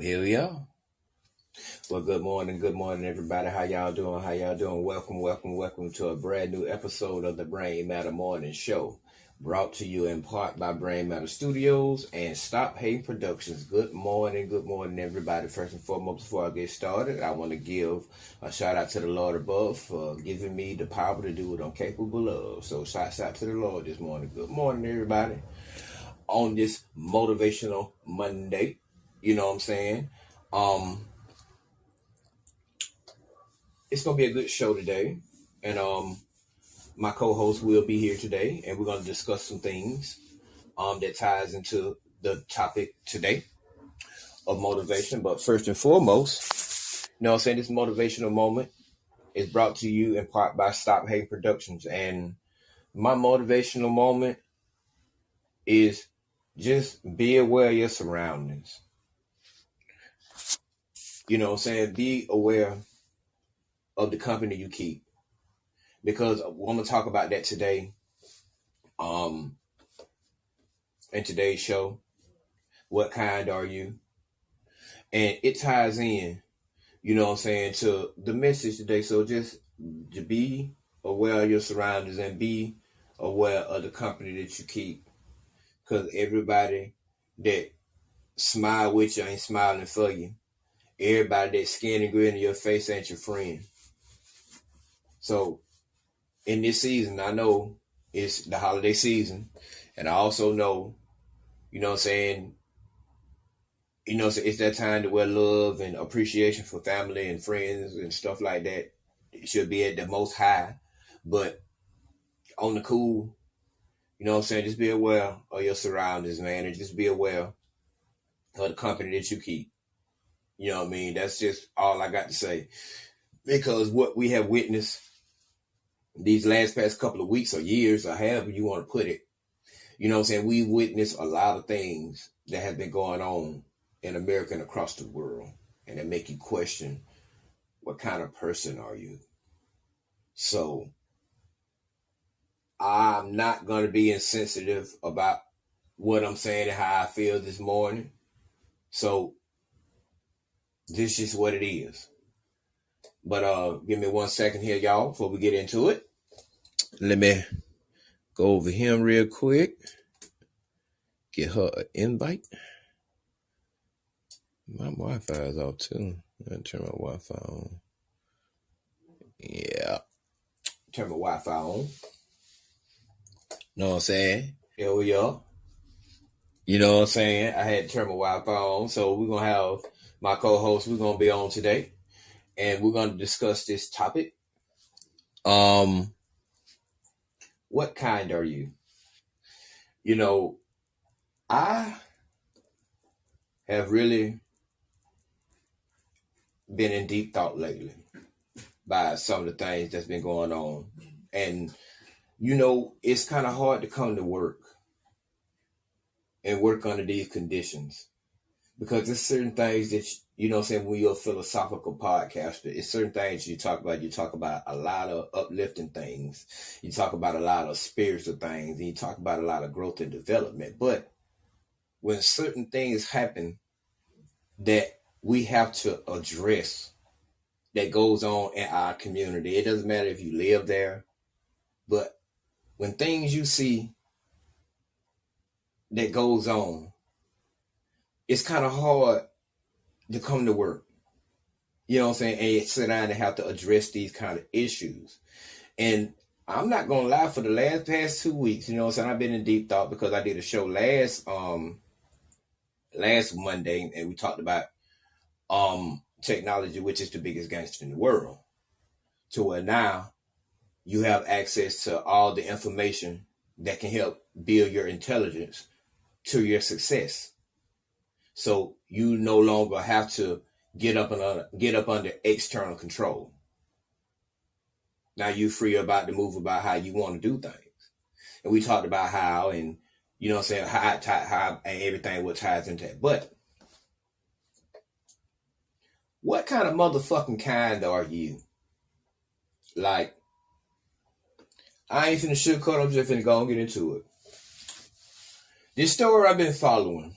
Here we are. Well, good morning, everybody. How y'all doing? How y'all doing? Welcome to a brand new episode of the Brain Matter Morning Show, brought to you in part by Brain Matter Studios and Stop Hating Productions. Good morning, everybody. First and foremost, before I get started, I want to give a shout out to the Lord above for giving me the power to do what I'm capable of. So, shouts out to the Lord this morning. Good morning, everybody. On this motivational Monday, you know what I'm saying? It's gonna be a good show today, and my co-host will be here today, and we're gonna discuss some things that ties into the topic today of motivation. But first and foremost, you know what I'm saying, this motivational moment is brought to you in part by Stop Hate Productions, and my motivational moment is just be aware of your surroundings. You know what I'm saying? Be aware of the company you keep, because I'm gonna talk about that today. In today's show, what kind are you? And it ties in, you know what I'm saying, to the message today. So just to be aware of your surroundings and be aware of the company that you keep. Because everybody that smile with you ain't smiling for you. Everybody that skin and grin in your face ain't your friend. So in this season, I know it's the holiday season. And I also know, you know what I'm saying, so it's that time to where love and appreciation for family and friends and stuff like that, it should be at the most high. But on the cool, you know what I'm saying, just be aware of your surroundings, man, and just be aware of the company that you keep. You know what I mean? That's just all I got to say. Because what we have witnessed these past couple of weeks or years, or however you want to put it, you know what I'm saying, we've witnessed a lot of things that have been going on in America and across the world. And that make you question, what kind of person are you? So I'm not going to be insensitive about what I'm saying and how I feel this morning. So this is what it is. But give me 1 second here, y'all, before we get into it. Let me go over him real quick. Get her an invite. My Wi-Fi is off too. I turn my Wi-Fi on. Yeah. Turn my Wi-Fi on. Know what I'm saying? Here we are. You know what I'm saying? I had to turn my Wi-Fi on. So we're going to have my co-host. We're going to be on today. And we're going to discuss this topic. What kind are you? You know, I have really been in deep thought lately by some of the things that's been going on. And, you know, it's kind of hard to come to work and work under these conditions, because there's certain things that, you know what I'm saying, when you're a philosophical podcaster, it's certain things you talk about. You talk about a lot of uplifting things. You talk about a lot of spiritual things. And you talk about a lot of growth and development. But when certain things happen that we have to address, that goes on in our community, it doesn't matter if you live there, but when things you see that goes on, it's kind of hard to come to work. You know what I'm saying? And sit down and have to address these kind of issues. And I'm not gonna lie, for the past 2 weeks, you know what I'm saying, I've been in deep thought, because I did a show last Monday, and we talked about technology, which is the biggest gangster in the world. To where now you have access to all the information that can help build your intelligence to your success. So you no longer have to get up under external control. Now you're free about to move about how you want to do things. And we talked about how, and you know what I'm saying, how and everything what ties into that. But what kind of motherfucking kind are you? Like, I ain't finna sugarcoat, I'm just finna go and get into it. This story I've been following,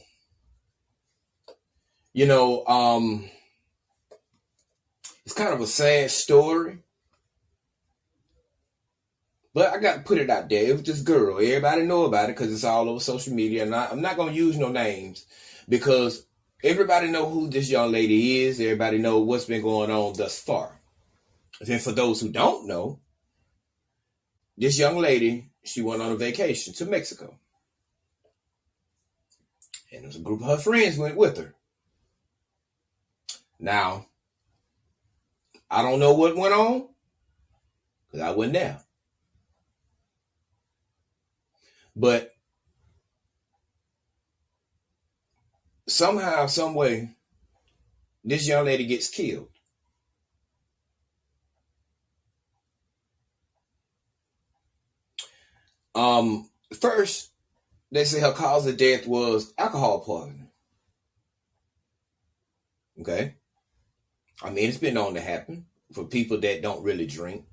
You know, it's kind of a sad story, but I got to put it out there. It was this girl. Everybody know about it because it's all over social media. And I'm not going to use no names because everybody know who this young lady is. Everybody know what's been going on thus far. And for those who don't know, this young lady, she went on a vacation to Mexico. And there was a group of her friends went with her. Now, I don't know what went on because I wasn't there. But somehow, some way, this young lady gets killed. First, they say her cause of death was alcohol poisoning. Okay. I mean, it's been known to happen for people that don't really drink.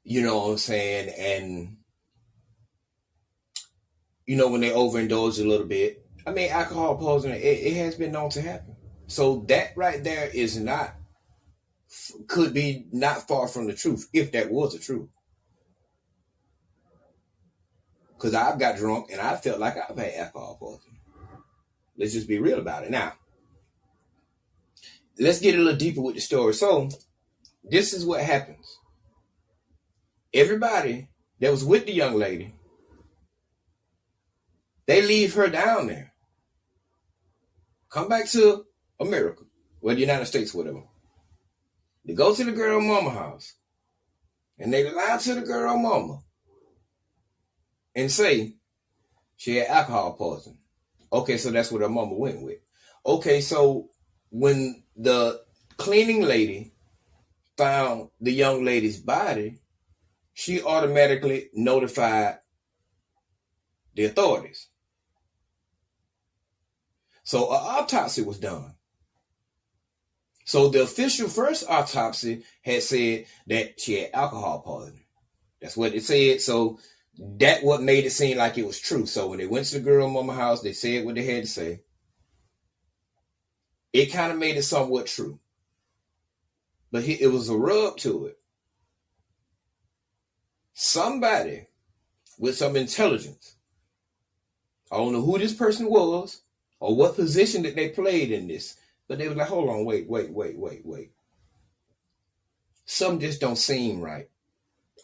You know what I'm saying? And, you know, when they overindulge a little bit, I mean, alcohol poisoning, it has been known to happen. So that right there is not, could be not far from the truth, if that was the truth. Because I've got drunk and I felt like I've had alcohol poisoning. Let's just be real about it. Now, let's get a little deeper with the story. So, this is what happens. Everybody that was with the young lady, they leave her down there. Come back to America, or the United States, whatever. They go to the girl mama house, and they lie to the girl mama and say she had alcohol poisoning. Okay, so that's what her mama went with. Okay, so when the cleaning lady found the young lady's body, she automatically notified the authorities. So an autopsy was done. So the official first autopsy had said that she had alcohol poisoning. That's what it said. So that what made it seem like it was true. So when they went to the girl mama house, they said what they had to say. It kind of made it somewhat true. But it was a rub to it. Somebody with some intelligence, I don't know who this person was or what position that they played in this, but they were like, hold on, wait. Something just don't seem right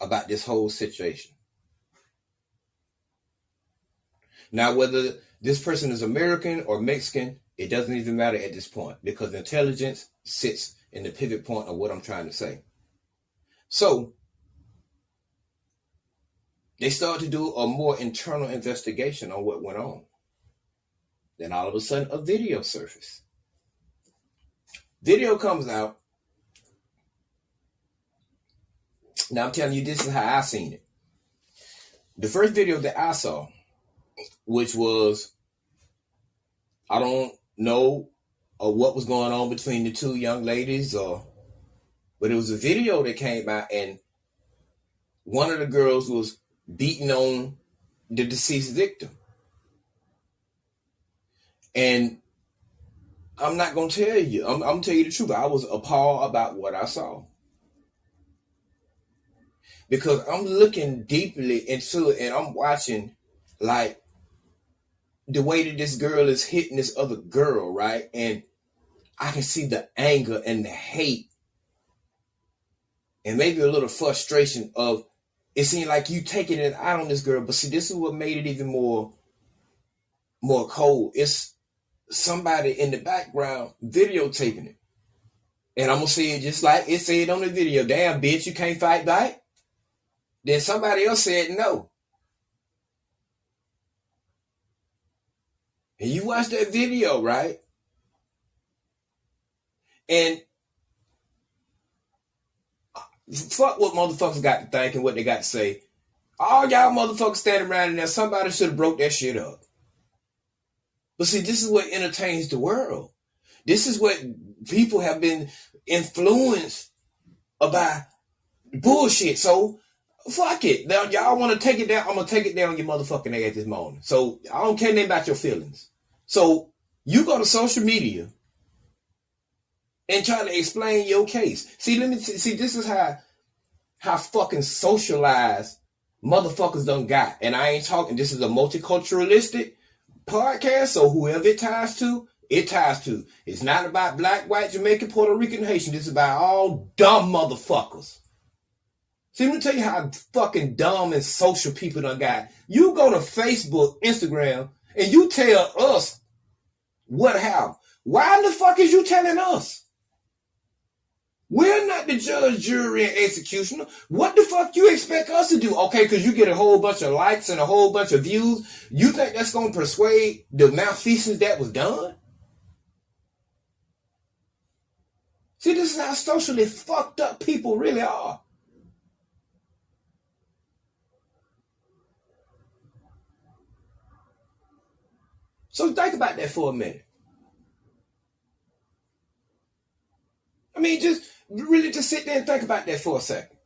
about this whole situation. Now, whether this person is American or Mexican, it doesn't even matter at this point because intelligence sits in the pivot point of what I'm trying to say. So, they started to do a more internal investigation on what went on. Then all of a sudden, a video surfaced. Video comes out. Now, I'm telling you, this is how I seen it. The first video that I saw, which was, I don't know what was going on between the two young ladies, but it was a video that came out, and one of the girls was beating on the deceased victim. And I'm not going to tell you. I'm going to tell you the truth. I was appalled about what I saw. Because I'm looking deeply into it and I'm watching like the way that this girl is hitting this other girl, right? And I can see the anger and the hate and maybe a little frustration of it seemed like you taking it out on this girl. But see, this is what made it even more cold. It's somebody in the background videotaping it. And I'm going to say it just like it said on the video. Damn, bitch, you can't fight back? Then somebody else said no. And you watch that video, right? And fuck what motherfuckers got to think and what they got to say. All y'all motherfuckers standing around in there, somebody should have broke that shit up. But see, this is what entertains the world. This is what people have been influenced by bullshit. So, fuck it. Now, y'all want to take it down? I'm going to take it down your motherfucking ass this morning. So, I don't care nothing about your feelings. So, you go to social media and try to explain your case. See, this is how fucking socialized motherfuckers done got. And I ain't talking, this is a multiculturalistic podcast, so whoever it ties to, it ties to. It's not about black, white, Jamaican, Puerto Rican, Haitian. This is about all dumb motherfuckers. See, let me tell you how fucking dumb and social people done got. You go to Facebook, Instagram, and you tell us what happened. Why the fuck is you telling us? We're not the judge, jury, and executioner. What the fuck you expect us to do? Okay, because you get a whole bunch of likes and a whole bunch of views. You think that's going to persuade the malfeasance that was done? See, this is how socially fucked up people really are. So think about that for a minute. I mean, just sit there and think about that for a second.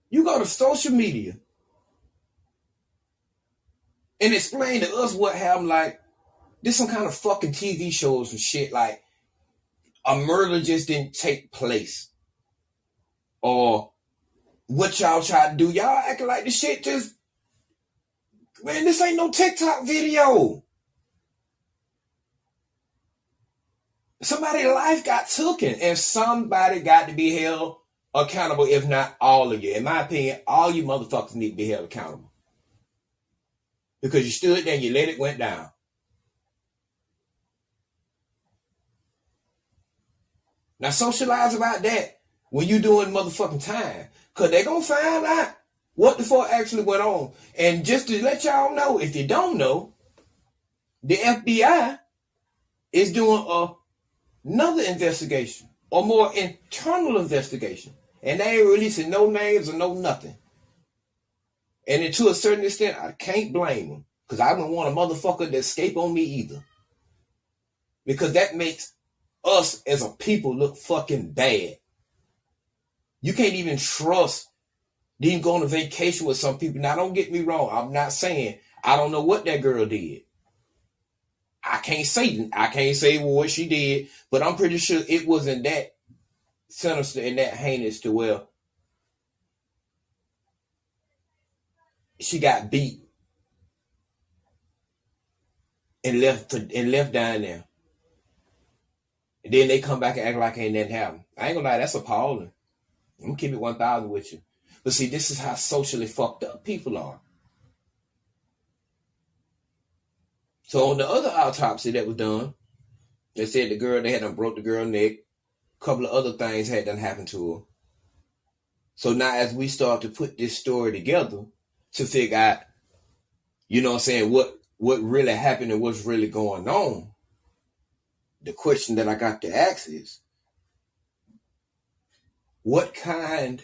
You go to social media and explain to us what happened, like there's some kind of fucking TV shows and shit, like a murder just didn't take place. Or what y'all try to do. Y'all acting like the shit just, man, this ain't no TikTok video. Somebody's life got taken, and somebody got to be held accountable, if not all of you. In my opinion, all you motherfuckers need to be held accountable. Because you stood there and you let it went down. Now socialize about that when you doing motherfucking time. Because they going to find out what the fuck actually went on. And just to let y'all know, if you don't know, the FBI is doing another investigation, or more internal investigation. And they ain't releasing no names or no nothing. And to a certain extent, I can't blame them. Because I wouldn't want a motherfucker to escape on me either. Because that makes us as a people look fucking bad. You can't even trust to even go on a vacation with some people. Now, don't get me wrong. I'm not saying I don't know what that girl did. I can't say what she did, but I'm pretty sure it wasn't that sinister and that heinous to where she got beat and left down there. And then they come back and act like ain't nothing happened. I ain't gonna lie, that's appalling. I'm gonna keep it 1,000 with you. But see, this is how socially fucked up people are. So on the other autopsy that was done, they said the girl, they had done broke the girl's neck. A couple of other things had done happened to her. So now as we start to put this story together to figure out, you know what I'm saying, what really happened and what's really going on, the question that I got to ask is, what kind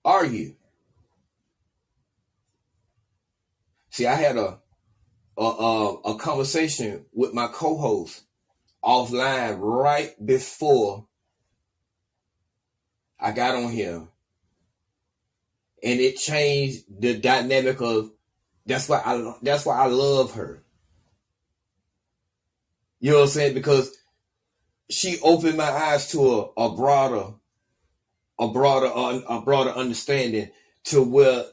are you? See, I had a conversation with my co-host offline right before I got on here, and it changed the dynamic of. That's why I love her. You know what I'm saying? Because she opened my eyes to a broader understanding to where.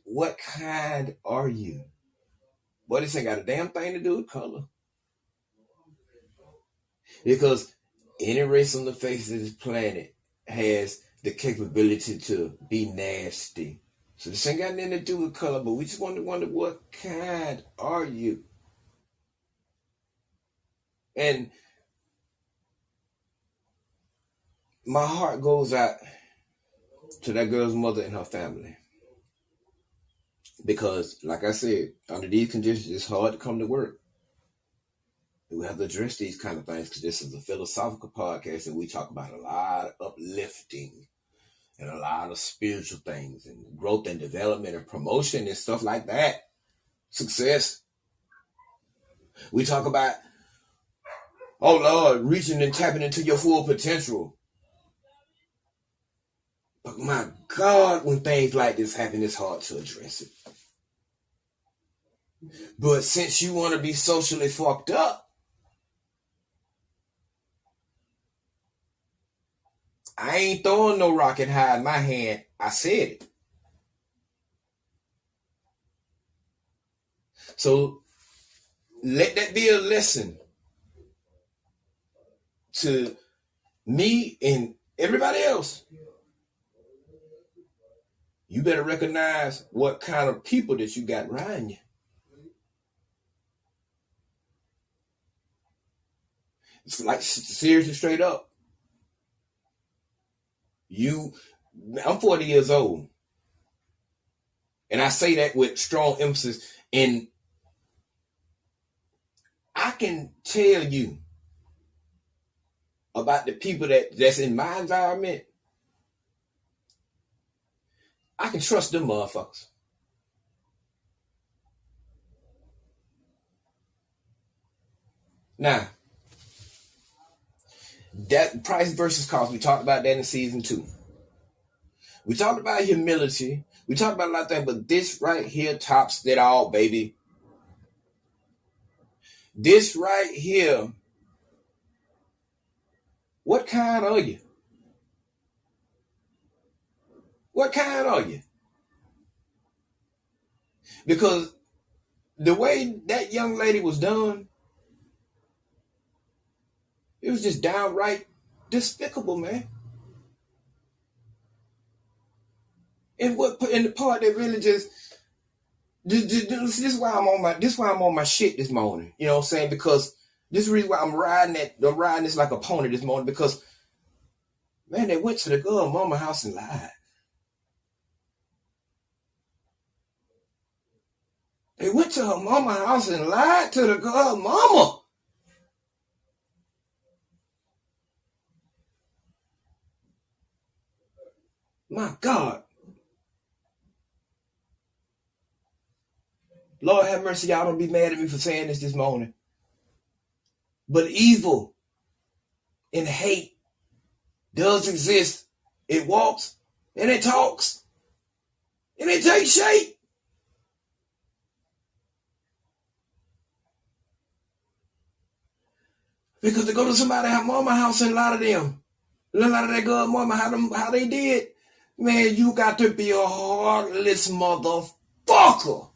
What kind are you? Boy, this ain't got a damn thing to do with color. Because any race on the face of this planet has the capability to be nasty. So this ain't got nothing to do with color, but we just wonder what kind are you? And my heart goes out to that girl's mother and her family. Because, like I said, under these conditions, it's hard to come to work. We have to address these kind of things because this is a philosophical podcast and we talk about a lot of uplifting and a lot of spiritual things and growth and development and promotion and stuff like that. Success. We talk about, oh Lord, reaching and tapping into your full potential. But my God, when things like this happen, it's hard to address it. But since you want to be socially fucked up, I ain't throwing no rock and hide my hand. I said it. So let that be a lesson to me and everybody else. You better recognize what kind of people that you got around you. It's like seriously, straight up. I'm 40 years old, and I say that with strong emphasis. And I can tell you about the people that's in my environment. I can trust them motherfuckers. Now, that price versus cost, we talked about that in season 2. We talked about humility. We talked about a lot of things, but this right here tops it all, baby. This right here. What kind are you? What kind are you? Because the way that young lady was done, it was just downright despicable, man. And the part that really just this is why I'm on my shit this morning. You know what I'm saying? Because this is the reason why I'm riding this like a pony this morning, because man, they went to the girl mama house and lied. They went to her mama house and lied to the girl mama. My God. Lord have mercy, y'all don't be mad at me for saying this morning. But evil and hate does exist. It walks and it talks and it takes shape. Because to go to somebody's mama house and lie to them, lie to that girl mama, how they did, man, you got to be a heartless motherfucker.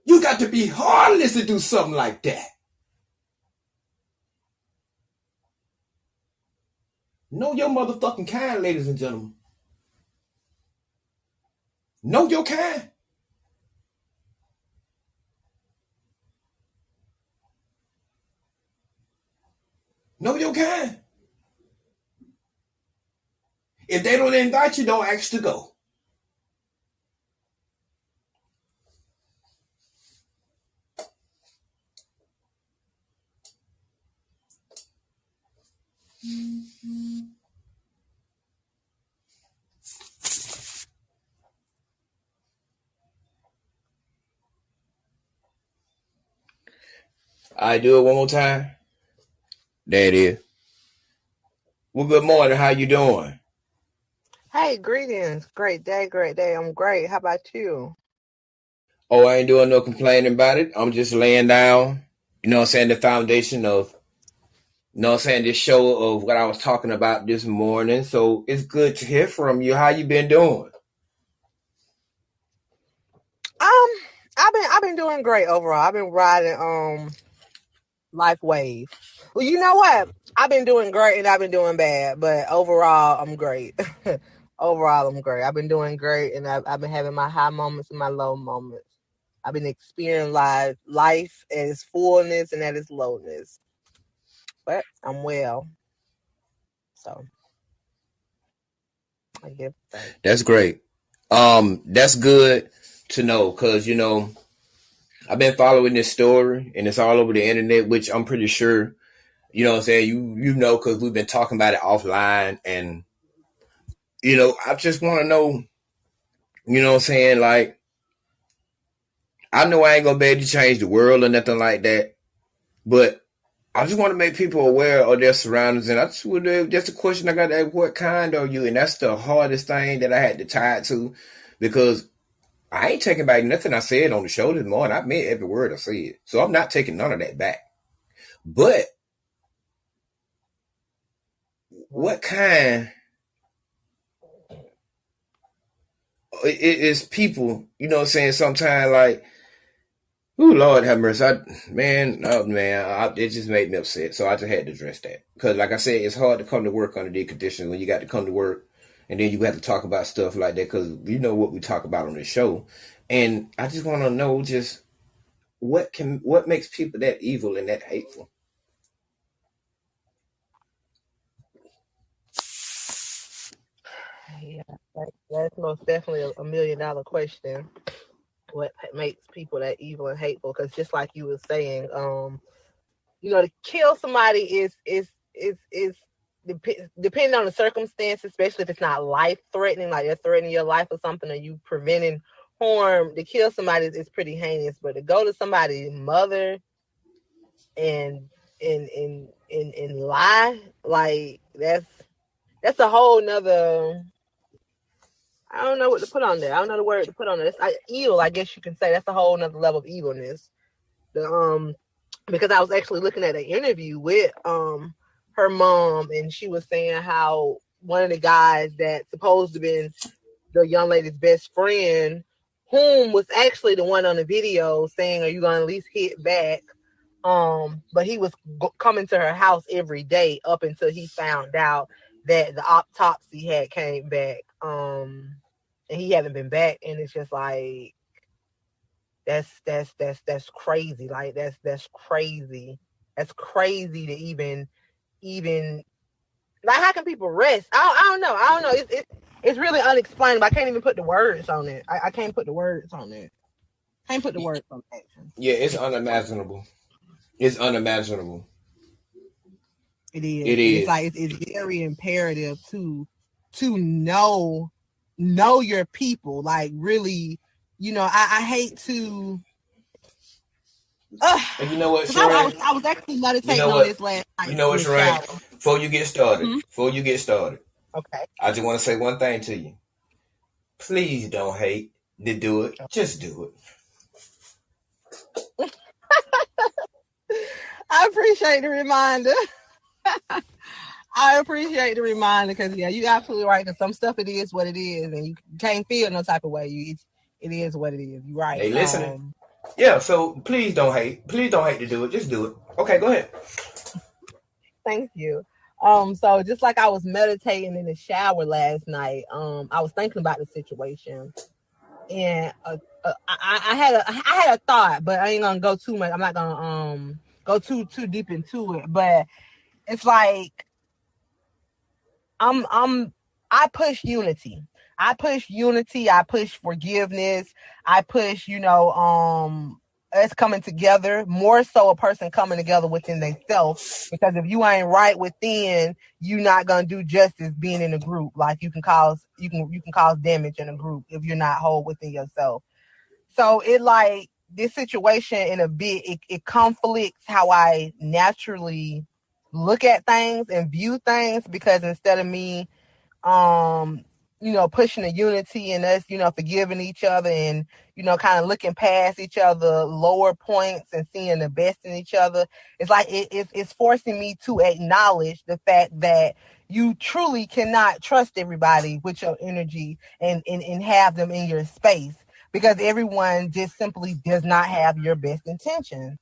You got to be heartless to do something like that. Know your motherfucking kind, ladies and gentlemen. Know your kind. Know your kind. If they don't invite you, don't ask to go. I do it one more time. There it is. Well, good morning. How you doing? Hey, greetings. Great day, great day. I'm great. How about you? Oh, I ain't doing no complaining about it. I'm just laying down, you know what I'm saying, the foundation of, you know what I'm saying, this show of what I was talking about this morning. So it's good to hear from you. How you been doing? Um, I've been doing great overall. I've been riding life wave. Well, you know what? I've been doing great and I've been doing bad, but overall I'm great. Overall I'm great. I've been doing great and I've been having my high moments and my low moments. I've been experiencing life at its fullness and at its lowness. But I'm well. So I give thanks. That's great. That's good to know, because I've been following this story and it's all over the internet, which I'm pretty sure, you know what I'm saying, you know, because we've been talking about it offline. And I just want to know, you know what I'm saying, like, I know I ain't gonna be able to change the world or nothing like that, but I just want to make people aware of their surroundings. And that's a question I got to ask: what kind are you? And that's the hardest thing that I had to tie it to, because I ain't taking back nothing I said on the show this morning. I meant every word I said. So I'm not taking none of that back. But what kind it is people, you know what I'm saying, sometimes like, oh Lord have mercy. It just made me upset. So I just had to address that. Because like I said, it's hard to come to work under these conditions when you got to come to work and then you have to talk about stuff like that because you know what we talk about on this show. And I just want to know just what makes people that evil and that hateful? Yeah, that's most definitely a $1 million question. What makes people that evil and hateful? Because just like you were saying, to kill somebody is depending on the circumstance, especially if it's not life threatening, like they're threatening your life or something, or you preventing harm. To kill somebody is pretty heinous, but to go to somebody's mother and lie, like that's a whole nother. I don't know what to put on there. I don't know the word to put on there. Evil, I guess you can say. That's a whole nother level of evilness. Because I was actually looking at an interview with her mom, and she was saying how one of the guys that supposed to been the young lady's best friend, whom was actually the one on the video saying, "Are you gonna at least hit back?" But he was coming to her house every day up until he found out that the autopsy had came back. And he haven't been back, and it's just like that's crazy. Like that's crazy. That's crazy to even like, how can people rest? I don't know. I don't know. It's really unexplainable. I can't even put the words on it. I can't put the words on it. Can't put the words on action. Yeah, it's unimaginable. It's unimaginable. It is, It and it's is. like it's very imperative to know your people. Like, really, I hate to. And you know what, Because I She'Rain? was actually You meditating know on what? this last You night know in what, the She'Rain? shower. Hmm. Before you get started, Okay. I just want to say one thing to you. Please don't hate to do it. Just do it. I appreciate the reminder. I appreciate the reminder because, yeah, you're absolutely right. Because some stuff, it is what it is, and you can't feel no type of way. It is what it is. You're right. They listening. Yeah, so please don't hate. Please don't hate to do it. Just do it. Okay, go ahead. Thank you. So just like I was meditating in the shower last night, I was thinking about the situation, and I had a thought, but I ain't gonna go too much. I'm not gonna go too deep into it, but it's like I'm I push unity. I push unity. I push forgiveness. I push, us coming together, more so a person coming together within themselves. Because if you ain't right within, you're not gonna do justice being in a group. Like, you can cause damage in a group if you're not whole within yourself. So it, like, this situation in a bit, it conflicts how I naturally look at things and view things, because instead of me pushing the unity and us, forgiving each other and, kind of looking past each other lower points and seeing the best in each other. It's like it's forcing me to acknowledge the fact that you truly cannot trust everybody with your energy and have them in your space, because everyone just simply does not have your best intentions.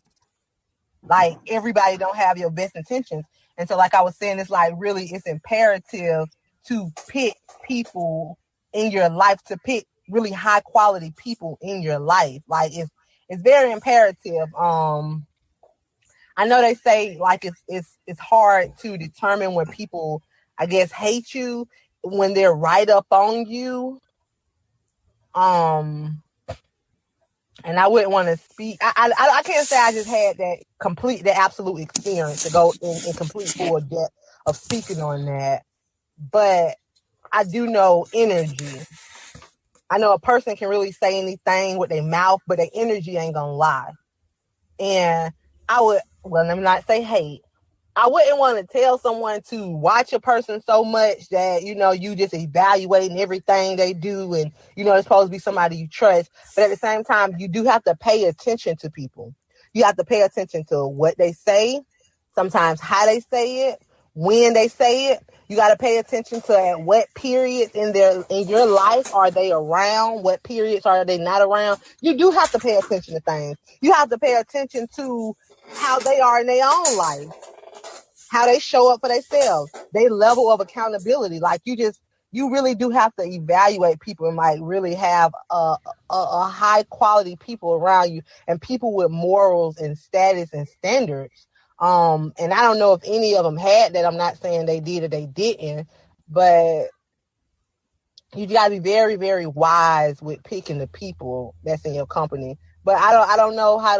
Like, everybody don't have your best intentions. And so, like I was saying, it's like, really, it's imperative to pick people in your life, to pick really high quality people in your life. Like, it's very imperative. I know they say, like, it's hard to determine when people, I guess, hate you when they're right up on you. And I wouldn't want to speak. I can't say I just had the absolute experience to go in complete full depth of speaking on that. But I do know energy. I know a person can really say anything with their mouth, but their energy ain't gonna lie. And let me not say hate. I wouldn't want to tell someone to watch a person so much that, you just evaluating everything they do and, it's supposed to be somebody you trust. But at the same time, you do have to pay attention to people. You have to pay attention to what they say, sometimes how they say it, when they say it. You got to pay attention to at what periods in your life are they around, what periods are they not around. You do have to pay attention to things. You have to pay attention to how they are in their own life, how they show up for themselves, their level of accountability. Like you really do have to evaluate people and like really have a high quality people around you and people with morals and status and standards. And I don't know if any of them had that. I'm not saying they did or they didn't, but you gotta be very, very wise with picking the people that's in your company. But I don't know how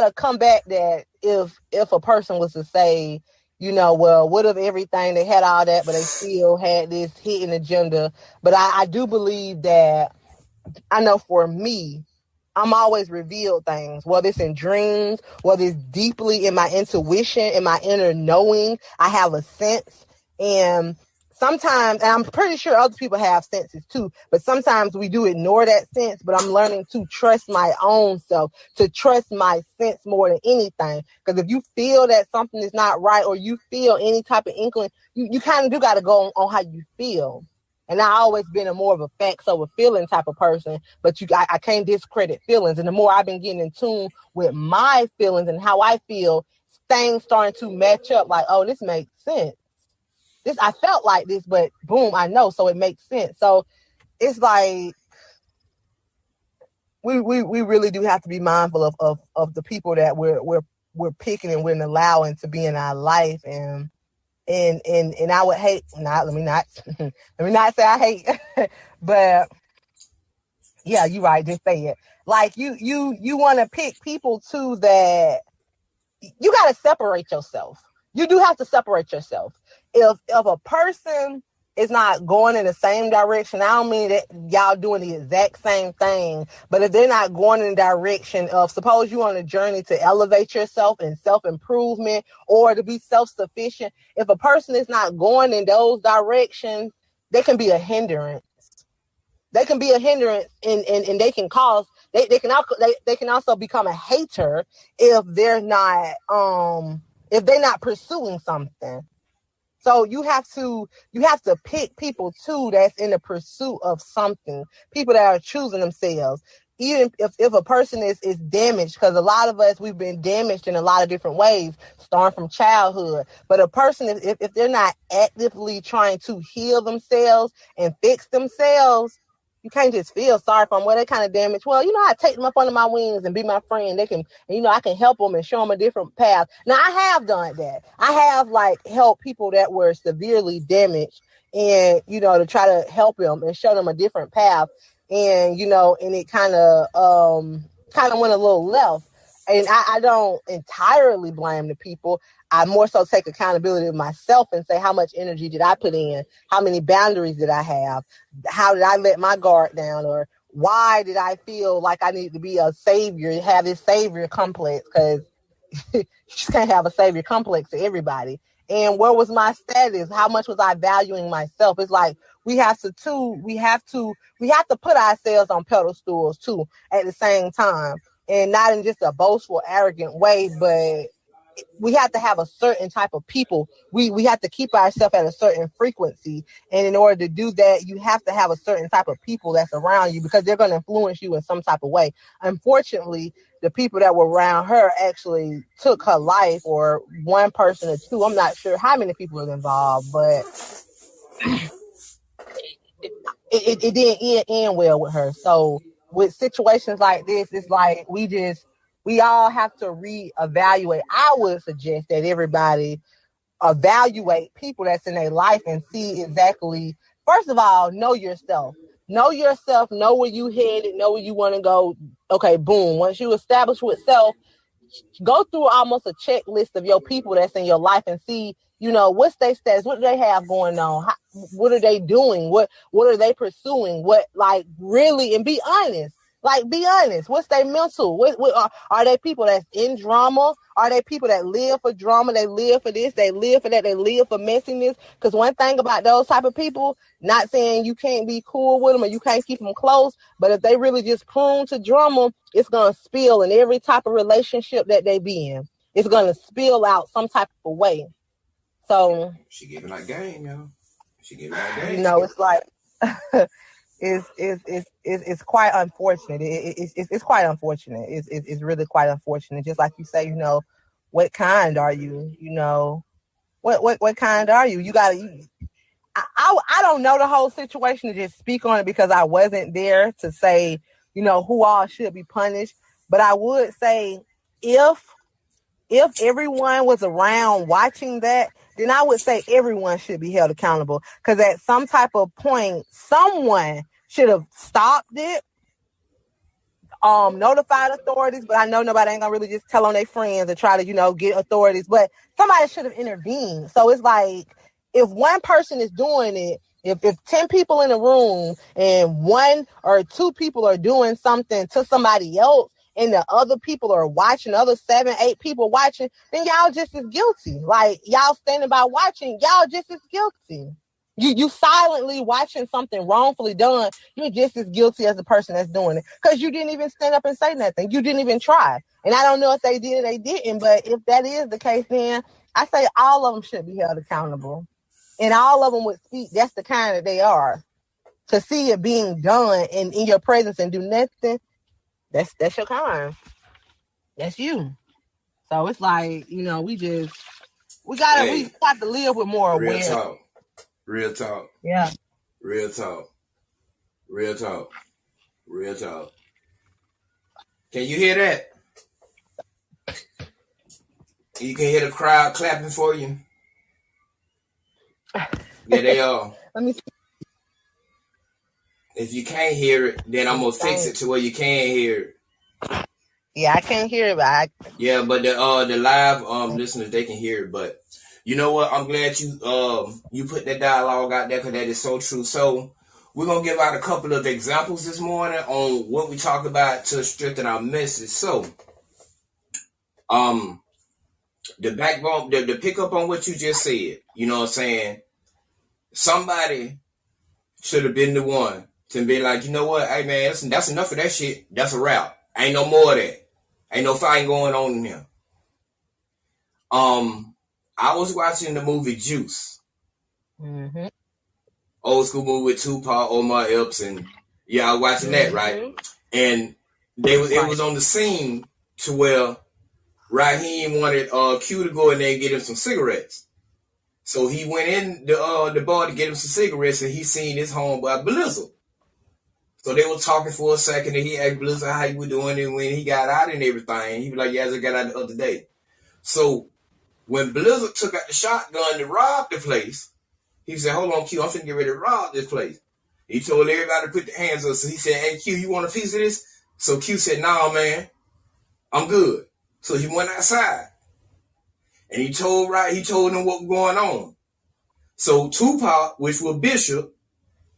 to combat that if a person was to say, well, what if everything, they had all that, but they still had this hidden agenda. But I do believe that, I know for me, I'm always revealed things, whether it's in dreams, whether it's deeply in my intuition, in my inner knowing. I have a sense. And sometimes, and I'm pretty sure other people have senses too, but sometimes we do ignore that sense. But I'm learning to trust my own self, to trust my sense more than anything. Because if you feel that something is not right, or you feel any type of inkling, you kind of do got to go on how you feel. And I always been a more of a facts over feeling type of person, but I can't discredit feelings. And the more I've been getting in tune with my feelings and how I feel, things starting to match up. Like, oh, this makes sense. I felt like this, but boom, I know, so it makes sense. So it's like we really do have to be mindful of the people that we're picking and we're allowing to be in our life. And I would hate not let me not say I hate, but yeah, you're right, just say it. Like you want to pick people too that you got to separate yourself. You do have to separate yourself. If a person is not going in the same direction, I don't mean that y'all doing the exact same thing, but if they're not going in the direction of, suppose you're on a journey to elevate yourself and self-improvement or to be self-sufficient, if a person is not going in those directions, they can be a hindrance. They can be a hindrance and they can cause, they can also become a hater if they're not pursuing something. So you have to pick people too that's in the pursuit of something. People that are choosing themselves. Even if a person is damaged, because a lot of us, we've been damaged in a lot of different ways, starting from childhood. But a person, if they're not actively trying to heal themselves and fix themselves, you can't just feel sorry for them. Well, they kind of damaged. Well, I take them up under my wings and be my friend. They can, I can help them and show them a different path. Now, I have done that. I have helped people that were severely damaged and, to try to help them and show them a different path. And, and it kind of went a little left. And I don't entirely blame the people. I more so take accountability of myself and say, how much energy did I put in? How many boundaries did I have? How did I let my guard down? Or why did I feel like I need to be a savior, have this savior complex? Because you just can't have a savior complex to everybody. And where was my status? How much was I valuing myself? It's like we have to put ourselves on pedestals too at the same time. And not in just a boastful, arrogant way, but we have to have a certain type of people. We have to keep ourselves at a certain frequency. And in order to do that, you have to have a certain type of people that's around you because they're going to influence you in some type of way. Unfortunately, the people that were around her actually took her life, or one person or two. I'm not sure how many people were involved, but it didn't end well with her. So with situations like this, it's like we all have to reevaluate. I would suggest that everybody evaluate people that's in their life and see exactly, first of all, know yourself. Know yourself, know where you headed, know where you want to go. Okay, boom. Once you establish with self, go through almost a checklist of your people that's in your life and see, what's their status, what do they have going on, what are they doing, what are they pursuing, really, and be honest. Like, be honest. What's their mental? Are they people that's in drama? Are they people that live for drama? They live for this. They live for that. They live for messiness. Because one thing about those type of people, not saying you can't be cool with them or you can't keep them close, but if they really just prone to drama, it's going to spill in every type of relationship that they be in. It's going to spill out some type of way. So she giving that game, y'all. She giving that game. it's like it's quite unfortunate. It's quite unfortunate. It's really quite unfortunate. Just like you say, what kind are you? What kind are you? You gotta. I don't know the whole situation to just speak on it because I wasn't there to say who all should be punished. But I would say if everyone was around watching that, then I would say everyone should be held accountable. Because at some type of point, someone should have stopped it, notified authorities. But I know nobody ain't gonna really just tell on their friends and try to, get authorities. But somebody should have intervened. So it's like, if one person is doing it, if 10 people in a room and 1 or 2 people are doing something to somebody else, and the other people are watching, the other 7, 8 people watching, then y'all just as guilty. Like, y'all standing by watching, y'all just as guilty. You silently watching something wrongfully done, you're just as guilty as the person that's doing it. Because you didn't even stand up and say nothing. You didn't even try. And I don't know if they did or they didn't, but if that is the case, then I say all of them should be held accountable. And all of them would speak. That's the kind that they are. To see it being done in your presence and do nothing, that's your kind. That's you. So it's like, we got to live with more awareness. Real talk. Yeah. Real talk. Real talk. Real talk. Can you hear that? You can hear the crowd clapping for you. Yeah, they are. Let me see. If you can't hear it, then I'm gonna fix it to where you can hear it. Yeah, I can't hear it, but yeah, but the live listeners, they can hear it. But you know what? I'm glad you put that dialogue out there because that is so true. So we're gonna give out a couple of examples this morning on what we talk about to strengthen our message. So the backbone, the pick up on what you just said, you know what I'm saying? Somebody should have been the one to be like, you know what? Hey man, that's enough of that shit. That's a wrap. Ain't no more of that. Ain't no fighting going on in here. I was watching the movie Juice. Mm-hmm. Old school movie with Tupac, Omar Epps, and yeah, I was watching that, right? And it was on the scene to where Raheem wanted Q to go in there and get him some cigarettes. So he went in the bar to get him some cigarettes, and he seen his homeboy Blizzard. So they were talking for a second, and he asked Blizzard how he was doing, and when he got out and everything, he was like, "Yeah, I just got out the other day." So when Blizzard took out the shotgun to rob the place, he said, "Hold on, Q, I'm finna get ready to rob this place." He told everybody to put their hands up. So he said, "Hey, Q, you want a piece of this?" So Q said, "Nah, man, I'm good." So he went outside, and he told them what was going on. So Tupac, which was Bishop,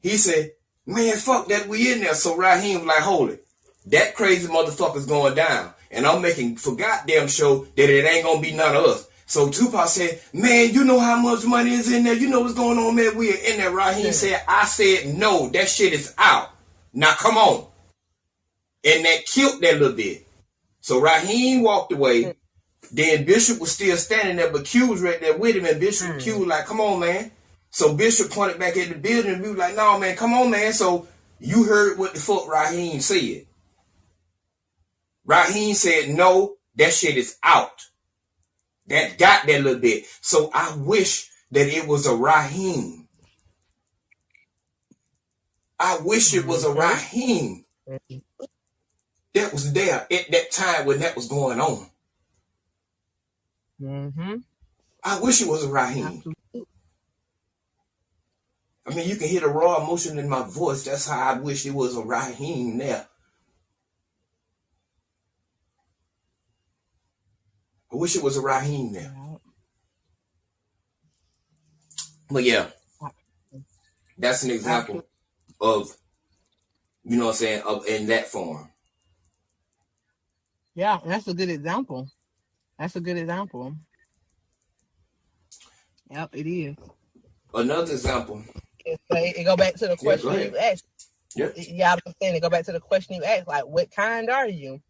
he said, "Man, fuck that, we in there." So Raheem was like, "Hold it. That crazy motherfucker's going down. And I'm making for goddamn sure that it ain't gonna be none of us." So Tupac said, "Man, you know how much money is in there? You know what's going on, man? We are in there." Raheem said, "I said, no, that shit is out. Now come on." And that killed that little bit. So Raheem walked away. Then Bishop was still standing there, but Q was right there with him. And Q was like, "Come on, man." So Bishop pointed back at the building and we was like, "No, man, come on, man." So you heard what the fuck Raheem said. Raheem said, "No, that shit is out." That got that little bit. So I wish that it was a Raheem. I wish it was a Raheem that was there at that time when that was going on. Mm-hmm. I wish it was a Raheem. I mean, you can hear the raw emotion in my voice. That's how I wish it was a Raheem there. I wish it was a Raheem there. But yeah, that's an example of, you know what I'm saying, of in that form. Yeah, that's a good example. That's a good example. Yep, it is. Another example. It go back to the Yeah, go question you ahead. asked. Yep. Yeah, I'm saying it go back to the question you asked. Like, what kind are you?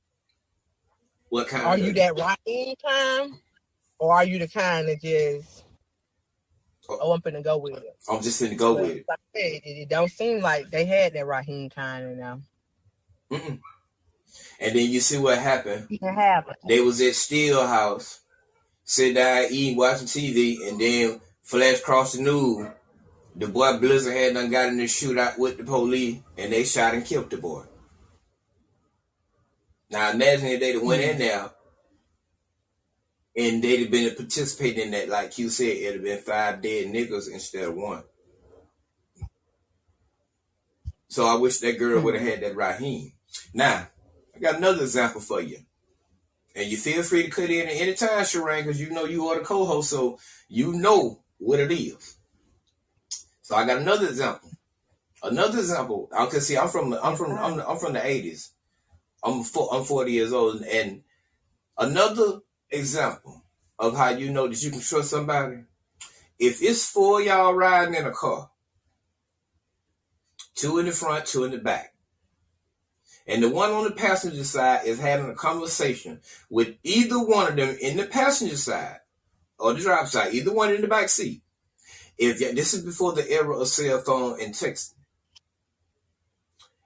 What kind Are are you you? that Raheem kind, or are you the kind that just Oh, I'm finna go with it? I'm just finna go Well, with it. like I said, it don't seem like they had that Raheem kind in them. Mm-mm. And then you see what happened. You can have it. They was at Steele House, sit down, eating, watching TV, and then flash across the news. The boy Blizzard had done got in this shootout with the police, and they shot and killed the boy. Now imagine if they'd went in there and they'd have been participating in that, like you said, it'd have been 5 dead niggas instead of 1. So I wish that girl would have had that Raheem. Now, I got another example for you. And you feel free to cut in at any time, She'Rain, because you know you are the co-host, so you know what it is. So I got another example. Another example. I can see I'm from the 80s. I'm 40 years old, and another example of how you know that you can trust somebody. If it's 4 y'all riding in a car, 2 in the front, 2 in the back, and the one on the passenger side is having a conversation with either one of them in the passenger side or the driver's side, either one in the back seat. If this is before the era of cell phone and texting.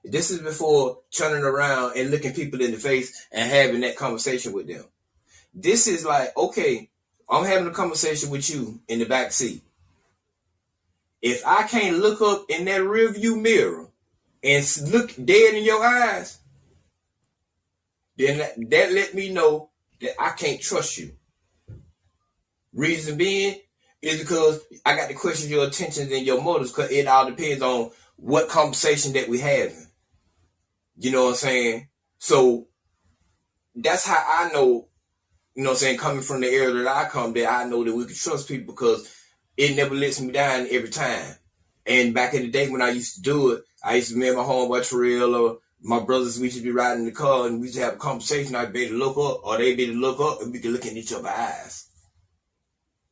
This is before turning around and looking people in the face and having that conversation with them. This is like, okay, I'm having a conversation with you in the back seat. If I can't look up in that rear view mirror and look dead in your eyes, then that let me know that I can't trust you. Reason being is because I got to question your intentions and your motives, because it all depends on what conversation that we having. You know what I'm saying? So that's how I know, you know what I'm saying, coming from the area that I come, that I know that we can trust people, because it never lets me down every time. And back in the day when I used to do it, I used to, me and my homeboy Terrell or my brothers, we used to be riding in the car and we used to have a conversation. I'd be able to look up, or they'd be able to look up, and we could look in each other's eyes.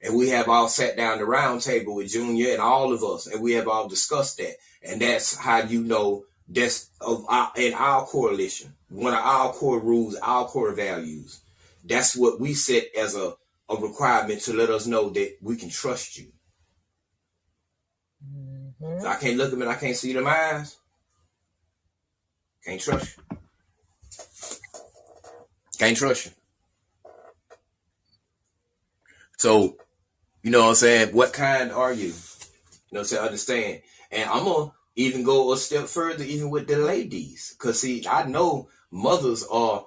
And we have all sat down at the round table with Junior and all of us, and we have all discussed that. And that's how you know that's in our coalition, one of our core rules, our core values. That's what we set as a requirement to let us know that we can trust you. Mm-hmm. So I can't look them and I can't see them eyes. Can't trust you. Can't trust you. So, you know what I'm saying? What kind are you? You know what I'm saying? Understand. And I'm going to even go a step further, even with the ladies. Because, see, I know mothers are,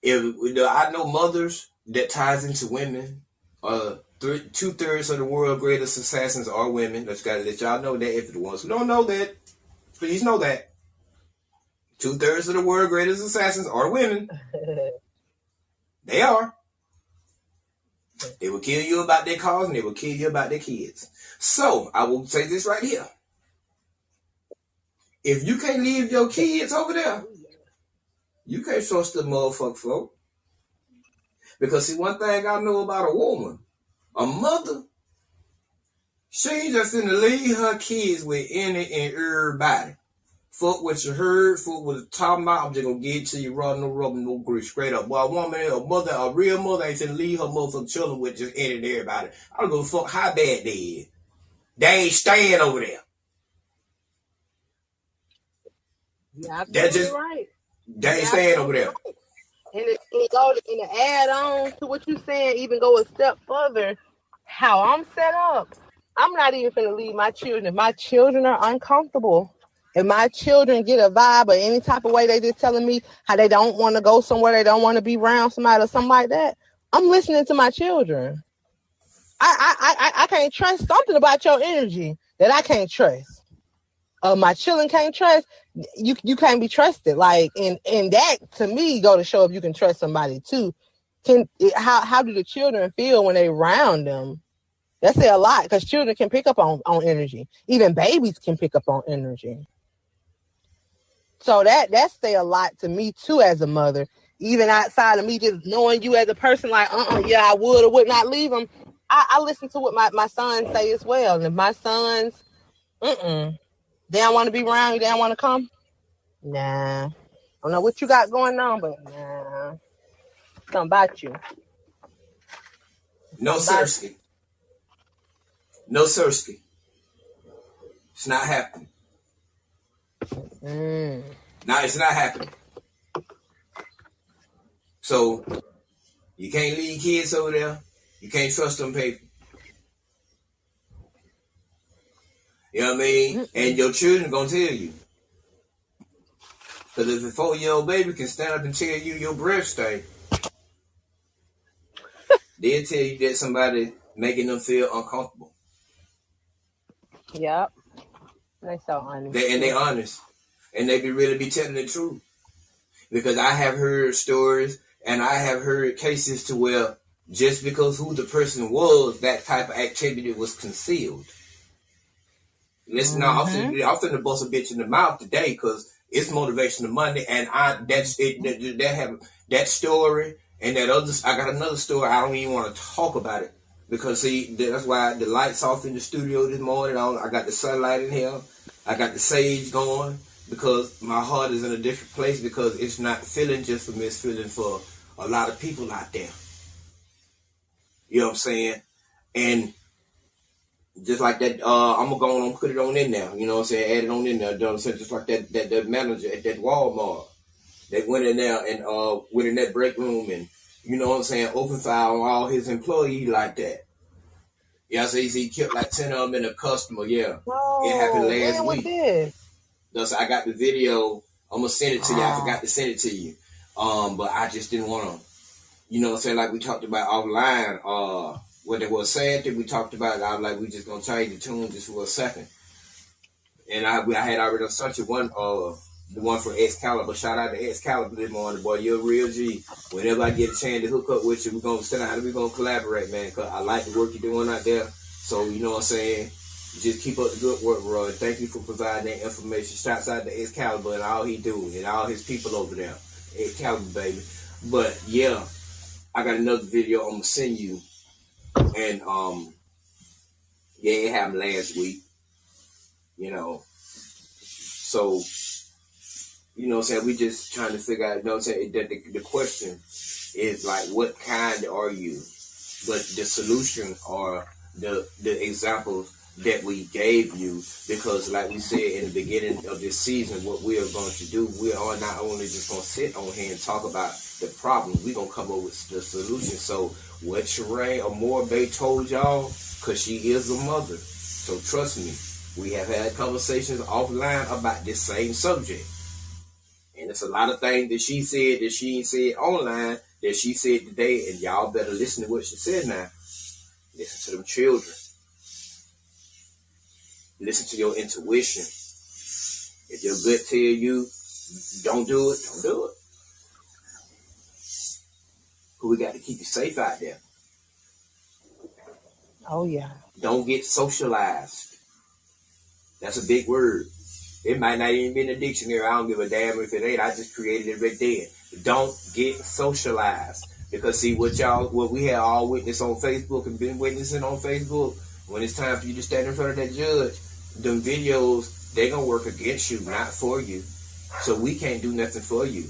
I know mothers that ties into women. 2/3 of the world's greatest assassins are women. Let's gotta let y'all know that. If the ones who don't know that, please know that. 2/3 of the world's greatest assassins are women. They are. They will kill you about their cause, and they will kill you about their kids. So I will say this right here. If you can't leave your kids over there, you can't trust the motherfucker folk. Because see, one thing I know about a woman, a mother, she ain't just finna leave her kids with any and everybody. Fuck what you heard, fuck what you're talking about. I'm just gonna get it to you raw, no rubber, no grease, straight up. Boy, a woman, a mother, a real mother ain't finna leave her motherfucking children with just any and everybody. I don't give a fuck how bad they is. They ain't staying over there. Yeah, absolutely right. They ain't staying over there. Right. And to add on to what you're saying, even go a step further, how I'm set up, I'm not even going to leave my children. If my children are uncomfortable, if my children get a vibe or any type of way they just telling me how they don't want to go somewhere, they don't want to be around somebody or something like that, I'm listening to my children. I can't trust something about your energy that I can't trust. My children can't trust. You can't be trusted. Like, and that to me go to show if you can trust somebody too. How do the children feel when they around them? That say a lot, because children can pick up on energy. Even babies can pick up on energy. So that say a lot to me too as a mother. even outside of me just knowing you as a person, like, yeah, I would or would not leave them. I listen to what my sons say as well. And if my sons, they don't want to be around you, they don't want to come, nah. I don't know what you got going on, but nah. Something about you. No, Sirski. No, Sirski. It's not happening. No, it's not happening. So, you can't leave kids over there. You can't trust them people. You know what I mean? And your children going to tell you. Because if a 4-year-old baby can stand up and tell you your breath stink, they'll tell you that somebody making them feel uncomfortable. Yep. They're so honest. They honest. And they really be telling the truth. Because I have heard stories and I have heard cases to where just because who the person was, that type of activity was concealed. Listen, now I'm finna bust a bitch in the mouth today because it's Motivational Monday, and that's it. They have that story and that other. I got another story. I don't even want to talk about it because see, that's why the lights off in the studio this morning. I got the sunlight in here. I got the sage going because my heart is in a different place because it's not feeling just for me. It's feeling for a lot of people out there. You know what I'm saying? And just like that, I'm gonna go on and put it on in there. You know what I'm saying? Add it on in there. You know what I'm saying? Just like that manager at that Walmart. They went in there and went in that break room and, you know what I'm saying, open file on all his employees like that. Yeah, so he kept like 10 of them in a customer. Yeah, it happened last week. Thus, I got the video. I'm gonna send it to you. I forgot to send it to you, but I just didn't want to. You know what I'm saying? Like we talked about offline. What it was sad that we talked about, I was like, we just gonna change the tune just for a second. And I had already such a one, the one from Excalibur. Shout out to Excalibur this morning, boy. You're a real G. Whenever I get a chance to hook up with you, we're gonna sit down and we're gonna collaborate, man. Cause I like the work you're doing out there. So you know what I'm saying? Just keep up the good work, bro. And thank you for providing that information. Shouts out to Excalibur and all he do and all his people over there. Excalibur, baby. But yeah, I got another video I'm gonna send you. And yeah, it happened last week. You know. So, you know what I'm saying, we just trying to figure out, you know what I'm saying, that the question is like, what kind are you? But the solution are the examples that we gave you, because like we said in the beginning of this season, what we are going to do, we are not only just going to sit on here and talk about the problem, we're going to come up with the solution. So what She'Rain Armor Bey told y'all, because she is a mother, so trust me, we have had conversations offline about this same subject. And it's a lot of things that she said that she ain't said online that she said today, and y'all better listen to what she said now. Listen to them children. Listen to your intuition. If your gut tell you don't do it, don't do it. Because we got to keep you safe out there. Oh, yeah. Don't get socialized. That's a big word. It might not even be in the dictionary. I don't give a damn if it ain't. I just created it right there. Don't get socialized. Because see, what we have all witnessed on Facebook and been witnessing on Facebook, when it's time for you to stand in front of that judge, them videos, they're going to work against you, not for you. So we can't do nothing for you.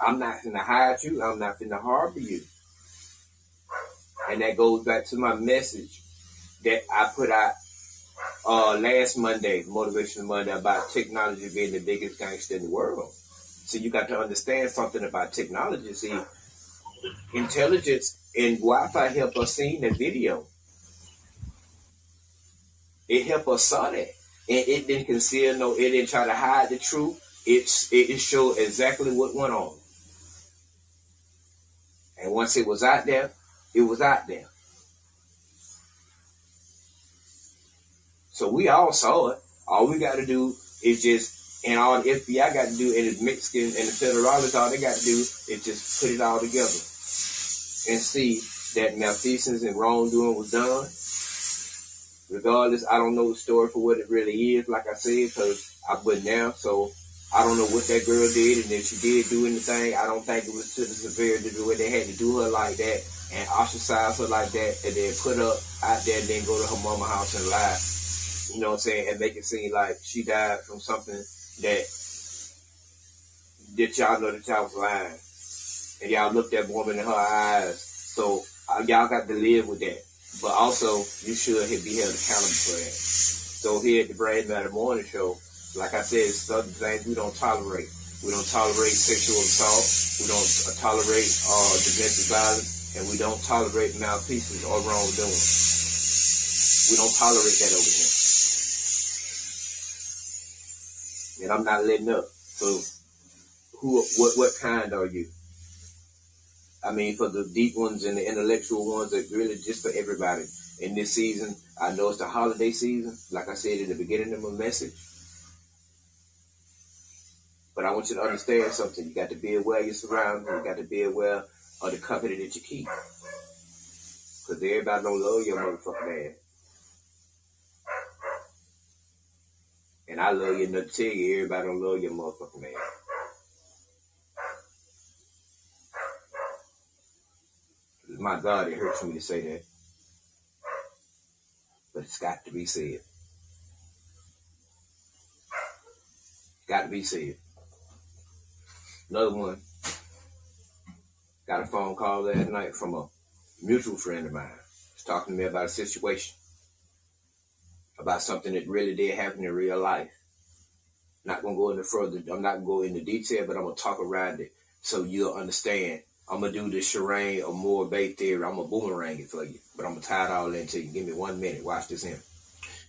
I'm not going to hide you. I'm not going to harbor you. And that goes back to my message that I put out last Monday, Motivational Monday, about technology being the biggest gangster in the world. So you got to understand something about technology. See, intelligence and Wi-Fi help us see that video. It helped us saw that. And it didn't conceal, no, it didn't try to hide the truth. It showed exactly what went on. And once it was out there, it was out there. So we all saw it. All we got to do is just, and all the FBI got to do, and the Mexicans and the federalists, all they got to do is just put it all together and see that malfeasance and wrongdoing was done. Regardless, I don't know the story for what it really is, like I said, because I wasn't there. So I don't know what that girl did, and if she did do anything, I don't think it was to the severity where they had to do her like that and ostracize her like that, and then put her out there and then go to her mama's house and lie. You know what I'm saying? And make it seem like she died from something that y'all know that y'all was lying. And y'all looked that woman in her eyes. So y'all got to live with that. But also, you should be held accountable for that. So here at the Brain Matter Morning Show, like I said, certain things we don't tolerate. We don't tolerate sexual assault. We don't tolerate domestic violence. And we don't tolerate malfeasance or wrongdoing. We don't tolerate that over here. And I'm not letting up. So what kind are you? I mean, for the deep ones and the intellectual ones, that really just for everybody. In this season, I know it's the holiday season, like I said in the beginning of my message. But I want you to understand something. You got to be aware of your surroundings. You got to be aware of the company that you keep. Because everybody don't love your motherfucking ass. And I love you enough to tell you, everybody don't love your motherfucking ass. My God, it hurts me to say that. But it's got to be said. Got to be said. Another one. Got a phone call last night from a mutual friend of mine. He's talking to me about a situation. About something that really did happen in real life. Not going to go into further. I'm not going to go into detail, but I'm going to talk around it so you'll understand. I'm going to do the She'Rain Armor Bey theory. I'm going to boomerang it for you. But I'm going to tie it all into you. Give me 1 minute. Watch this in.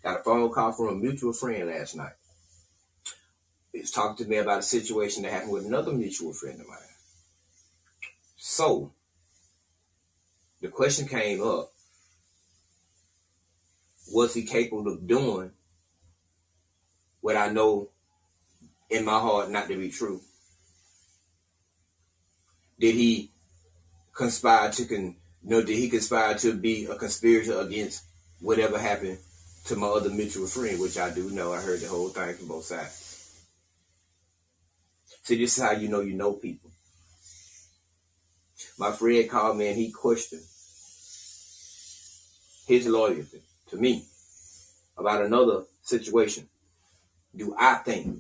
Got a phone call from a mutual friend last night. He was talking to me about a situation that happened with another mutual friend of mine. So, the question came up, was he capable of doing what I know in my heart not to be true? Did he conspire to be a conspirator against whatever happened to my other mutual friend, which I do know. I heard the whole thing from both sides. See, this is how you know people. My friend called me and he questioned his loyalty to me about another situation. Do I think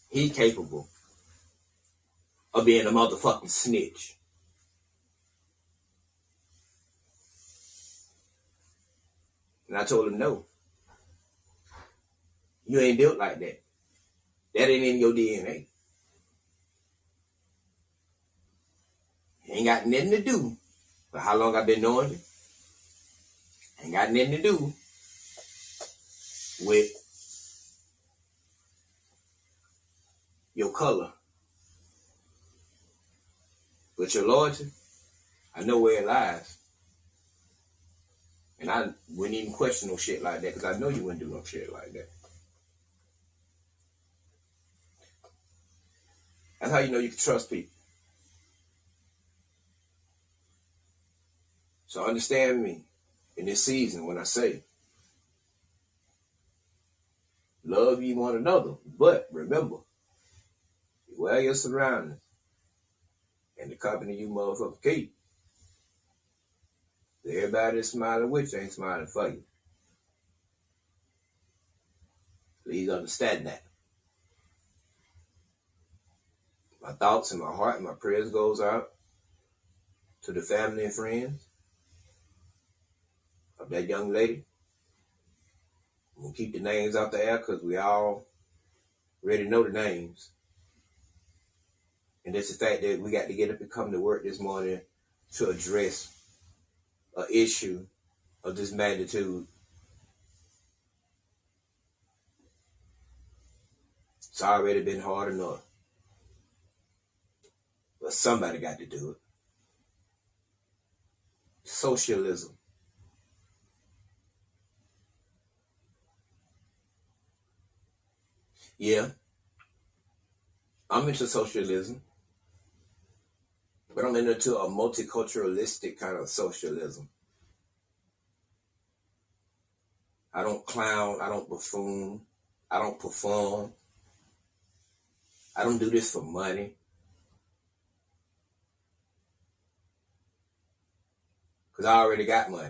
he capable of being a motherfucking snitch? And I told him no. You ain't built like that. That ain't in your DNA. Ain't got nothing to do with how long I've been knowing you. Ain't got nothing to do with your color. But your loyalty, I know where it lies. And I wouldn't even question no shit like that because I know you wouldn't do no shit like that. That's how you know you can trust people. So understand me in this season when I say, love ye one another. But remember, beware your surroundings and the company you motherfuckers keep. Everybody that's smiling with you ain't smiling for you. Please understand that. My thoughts and my heart and my prayers goes out to the family and friends of that young lady. We'll keep the names out the air because we all already know the names. And it's the fact that we got to get up and come to work this morning to address an issue of this magnitude. It's already been hard enough. But somebody got to do it. Socialism. Yeah, I'm into socialism. But I'm into a multiculturalistic kind of socialism. I don't clown. I don't buffoon. I don't perform. I don't do this for money. Because I already got money.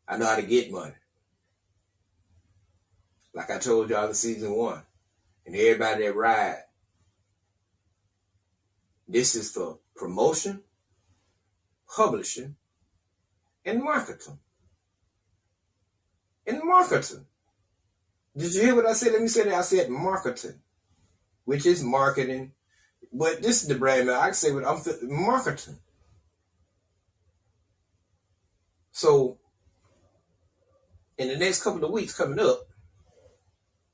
I know how to get money. Like I told y'all in season 1. And everybody that ride. This is for promotion, publishing, and marketing. And marketing. Did you hear what I said? Let me say that. I said marketing, which is marketing. But this is the brand, man. I can say what I'm marketing. So, in the next couple of weeks coming up,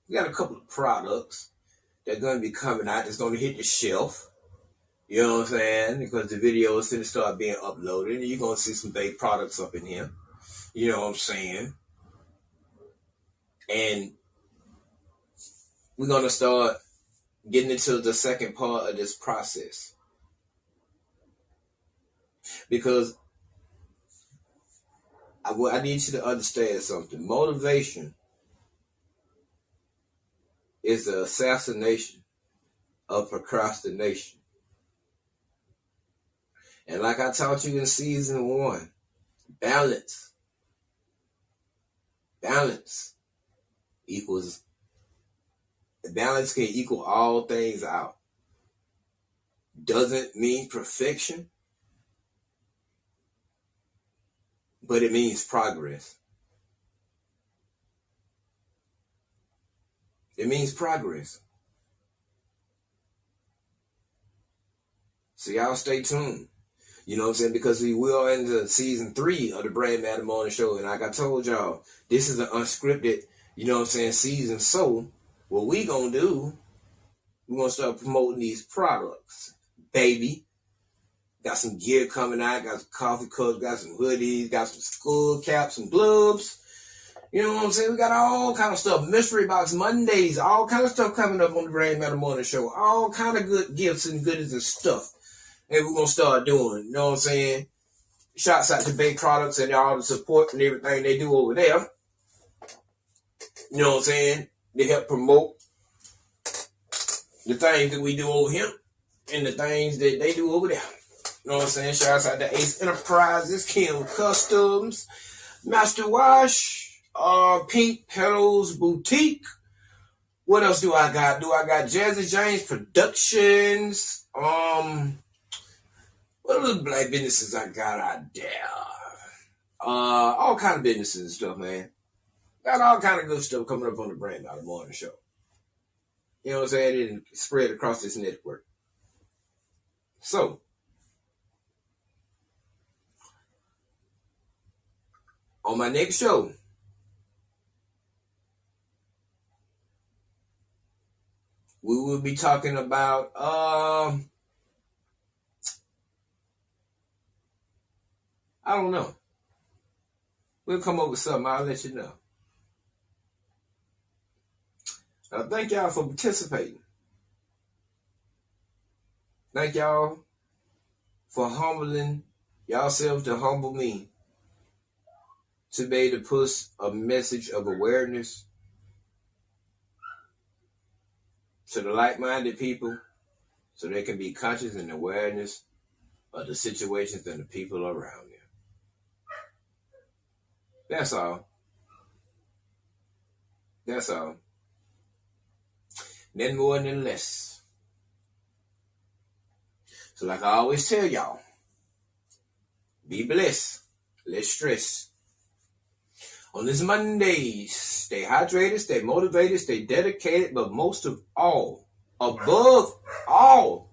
we got a couple of products that are going to be coming out that's going to hit the shelf. You know what I'm saying? Because the video is going to start being uploaded, and you're going to see some big products up in here. You know what I'm saying? And we're going to start getting into the second part of this process. Because I need you to understand something. Motivation is the assassination of procrastination. And like I taught you in season 1, balance equals, balance can equal all things out. Doesn't mean perfection, but it means progress. It means progress. So y'all stay tuned. You know what I'm saying? Because we are into season 3 of the Brand Matter Morning Show. And like I told y'all, this is an unscripted, you know what I'm saying, season. So what we gonna do, we're gonna start promoting these products. Baby. Got some gear coming out, got some coffee cups, got some hoodies, got some skull caps, some gloves. You know what I'm saying? We got all kind of stuff. Mystery Box Mondays, all kind of stuff coming up on the Brand Matter Morning Show. All kind of good gifts and goodies and stuff. And we're going to start doing, you know what I'm saying? Shouts out to Bay Products and all the support and everything they do over there. You know what I'm saying? They help promote the things that we do over here and the things that they do over there. You know what I'm saying? Shouts out to Ace Enterprises, Kim Customs, Master Wash, Pink Petals Boutique. What else do I got? Jazzy James Productions. What other black businesses I got out there? All kind of businesses and stuff, man. Got all kind of good stuff coming up on the Brand Matter Morning Show. You know what I'm saying? And spread across this network. So, on my next show, we will be talking about I don't know. We'll come up with something. I'll let you know. Thank y'all for participating. Thank y'all for humbling yourselves to humble me to be able to push a message of awareness to the like-minded people so they can be conscious and awareness of the situations and the people around them. That's all. That's all. Nothing more, nothing less. So like I always tell y'all, be blessed. Less stress. On this Monday, stay hydrated, stay motivated, stay dedicated, but most of all, above all,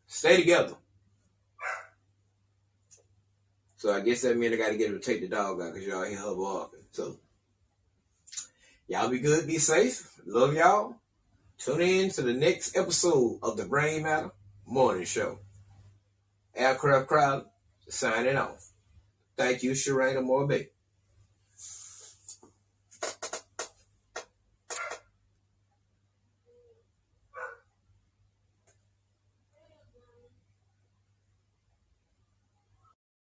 stay together. So I guess that means I got to get him to take the dog out because y'all hear her barking. So y'all be good, be safe. Love y'all. Tune in to the next episode of the Brand Matter Morning Show. Aircraft Crowd signing off. Thank you, She'Rain Armor Bey.